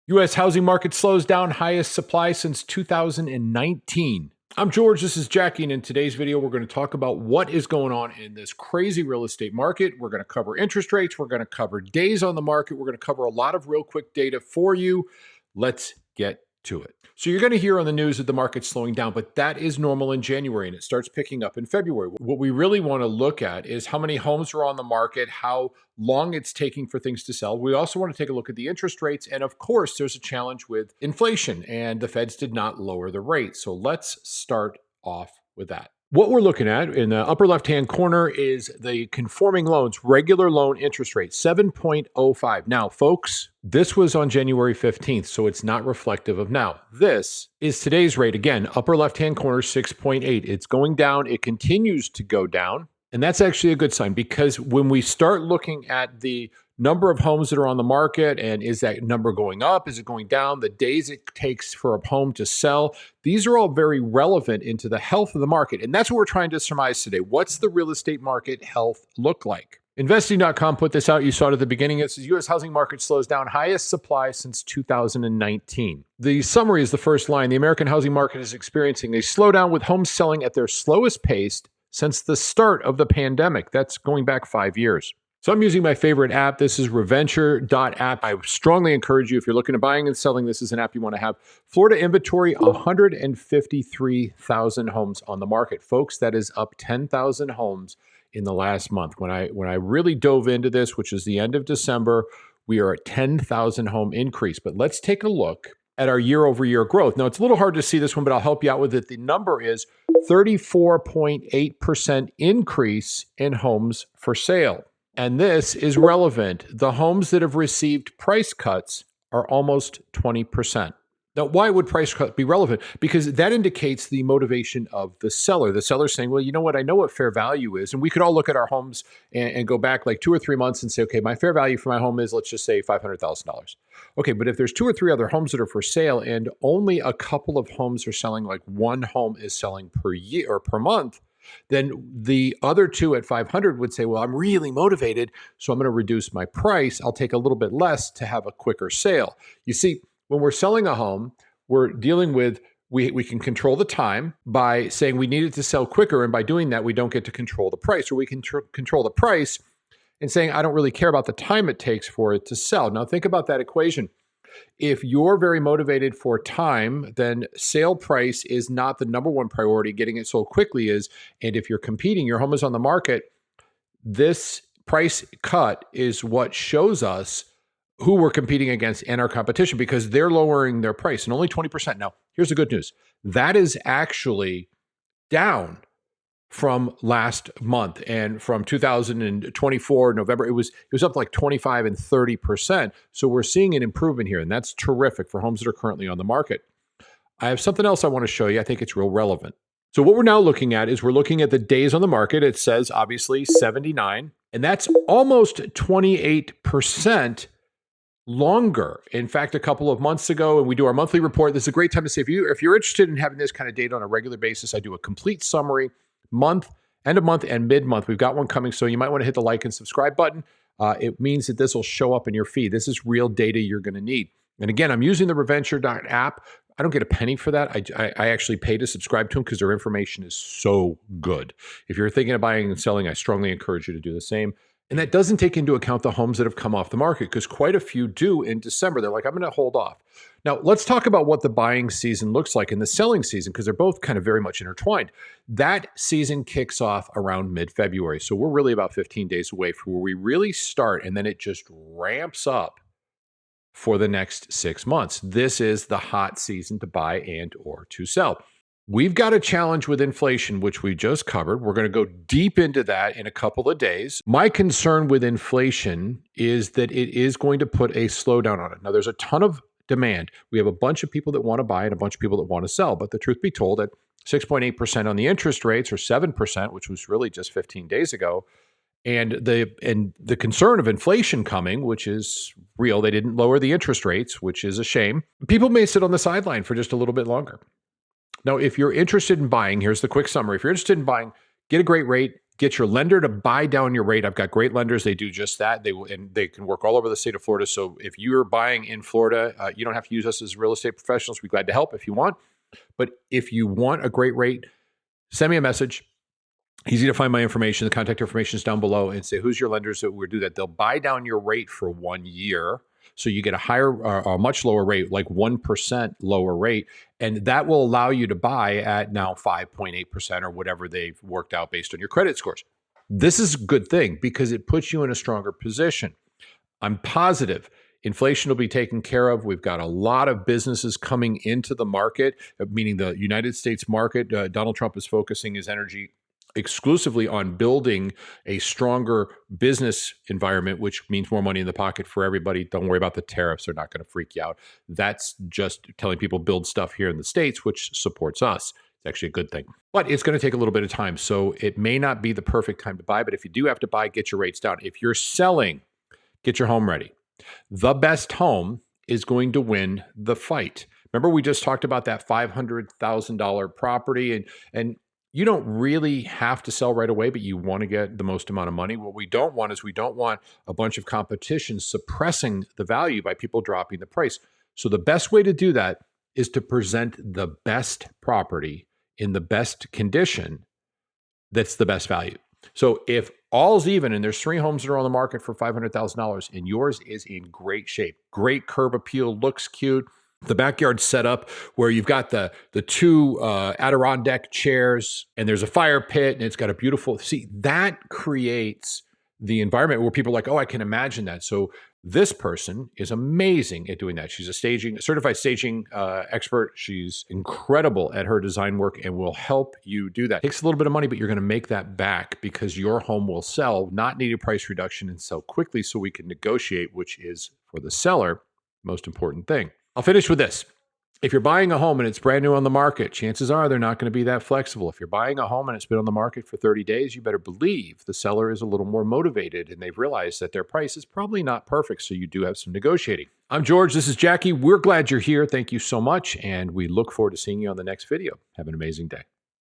U.S. housing market slows down, highest supply since 2019. I'm George, this is Jackie, and in today's video, we're going to talk about what is going on in this crazy real estate market. We're going to cover interest rates, we're going to cover days on the market, we're going to cover a lot of real quick data for you. Let's get to it. So you're going to hear on the news that the market's slowing down, but that is normal in January and it starts picking up in February. What we really want to look at is how many homes are on the market, how long it's taking for things to sell. We also want to take a look at the interest rates. And of course, there's a challenge with inflation and the Feds did not lower the rate. So let's start off with that. What we're looking at in the upper left-hand corner is the conforming loans, regular loan interest rate, 7.05. Now, folks, this was on January 15th, so it's not reflective of now. This is today's rate. Again, upper left-hand corner, 6.8. It's going down. It continues to go down. And that's actually a good sign because when we start looking at the number of homes that are on the market and is that number going up, is it going down, the days it takes for a home to sell, these are all very relevant into the health of the market. And that's what we're trying to surmise today. What's the real estate market health look like? Investing.com put this out. You saw it at the beginning. It says U.S. housing market slows down, highest supply since 2019. The summary is the first line. The American housing market is experiencing a slowdown with homes selling at their slowest pace since the start of the pandemic. That's going back 5 years. So I'm using my favorite app. This is reventure.app. I strongly encourage you, if you're looking at buying and selling, this is an app you want to have. Florida inventory, 153,000 homes on the market. Folks, that is up 10,000 homes in the last month. When I really dove into this, which is the end of December, we are at 10,000 home increase. But let's take a look at our year-over-year growth. Now, it's a little hard to see this one, but I'll help you out with it. The number is 34.8% increase in homes for sale. And this is relevant. The homes that have received price cuts are almost 20%. Now, why would price cut be relevant? Because that indicates the motivation of the seller. The seller's saying, well, you know what? I know what fair value is. And we could all look at our homes and go back like 2 or 3 months and say, okay, my fair value for my home is, let's just say $500,000. Okay, but if there's 2 or 3 other homes that are for sale and only a couple of homes are selling, like one home is selling per year or per month, then the other 2 at 500 would say, well, I'm really motivated, so I'm going to reduce my price. I'll take a little bit less to have a quicker sale. You see, when we're selling a home, we're dealing with, we can control the time by saying we need it to sell quicker. And by doing that, we don't get to control the price, or we can control the price and saying, I don't really care about the time it takes for it to sell. Now think about that equation. If you're very motivated for time, then sale price is not the number one priority. Getting it sold quickly is. And if you're competing, your home is on the market, this price cut is what shows us who we're competing against and our competition because they're lowering their price and only 20%. Now, here's the good news. That is actually down from last month and from 2024 November, it was up like 25 and 30%. So we're seeing an improvement here, and that's terrific for homes that are currently on the market. I have something else I want to show you. I think it's real relevant. So what we're now looking at is we're looking at the days on the market. It says obviously 79, and that's almost 28% longer. In fact, a couple of months ago, and we do our monthly report, this is a great time to say, if you're interested in having this kind of data on a regular basis, I do a complete summary, end of month and mid-month. We've got one coming, so you might want to hit the like and subscribe button. It means that this will show up in your feed. This is real data you're going to need. And again, I'm using the reventure.app. I don't get a penny for that. I actually pay to subscribe to them because their information is so good. If you're thinking of buying and selling, I strongly encourage you to do the same. And that doesn't take into account the homes that have come off the market because quite a few do in December. They're like, I'm going to hold off. Now, let's talk about what the buying season looks like and the selling season because they're both kind of very much intertwined. That season kicks off around mid-February. So we're really about 15 days away from where we really start, and then it just ramps up for the next 6 months. This is the hot season to buy and or to sell. We've got a challenge with inflation, which we just covered. We're going to go deep into that in a couple of days. My concern with inflation is that it is going to put a slowdown on it. Now, there's a ton of demand. We have a bunch of people that want to buy and a bunch of people that want to sell. But the truth be told, at 6.8% on the interest rates or 7%, which was really just 15 days ago, and the concern of inflation coming, which is real, they didn't lower the interest rates, which is a shame. People may sit on the sideline for just a little bit longer. Now, if you're interested in buying, here's the quick summary. If you're interested in buying, get a great rate Get your lender to buy down your rate. I've got great lenders. They do just that. They can work all over the state of Florida. So if you're buying in Florida, you don't have to use us as real estate professionals. We're glad to help if you want. But if you want a great rate, send me a message. Easy to find my information. The contact information is down below, and say, who's your lenders that will do that? They'll buy down your rate for 1 year. So you get a much lower rate, like 1% lower rate. And that will allow you to buy at now 5.8% or whatever they've worked out based on your credit scores. This is a good thing because it puts you in a stronger position. I'm positive inflation will be taken care of. We've got a lot of businesses coming into the market, meaning the United States market. Donald Trump is focusing his energy exclusively on building a stronger business environment, which means more money in the pocket for everybody. Don't worry about the tariffs. They're not going to freak you out. That's just telling people build stuff here in the States, which supports us. It's actually a good thing. But it's going to take a little bit of time. So it may not be the perfect time to buy, but if you do have to buy, get your rates down. If you're selling, get your home ready. The best home is going to win the fight. Remember, we just talked about that $500,000 property, and you don't really have to sell right away, but you want to get the most amount of money. What we don't want is we don't want a bunch of competition suppressing the value by people dropping the price. So the best way to do that is to present the best property in the best condition that's the best value. So if all's even and there's 3 homes that are on the market for $500,000 and yours is in great shape, great curb appeal, looks cute, the backyard set up where you've got the 2 Adirondack chairs and there's a fire pit and it's got a beautiful, see, that creates the environment where people are like, oh, I can imagine that. So this person is amazing at doing that. She's a certified staging expert. She's incredible at her design work and will help you do that. It takes a little bit of money, but you're going to make that back because your home will sell, not need a price reduction, and sell quickly so we can negotiate, which is, for the seller, most important thing. I'll finish with this. If you're buying a home and it's brand new on the market, chances are they're not going to be that flexible. If you're buying a home and it's been on the market for 30 days, you better believe the seller is a little more motivated and they've realized that their price is probably not perfect, so you do have some negotiating. I'm George. This is Jackie. We're glad you're here. Thank you so much, and we look forward to seeing you on the next video. Have an amazing day.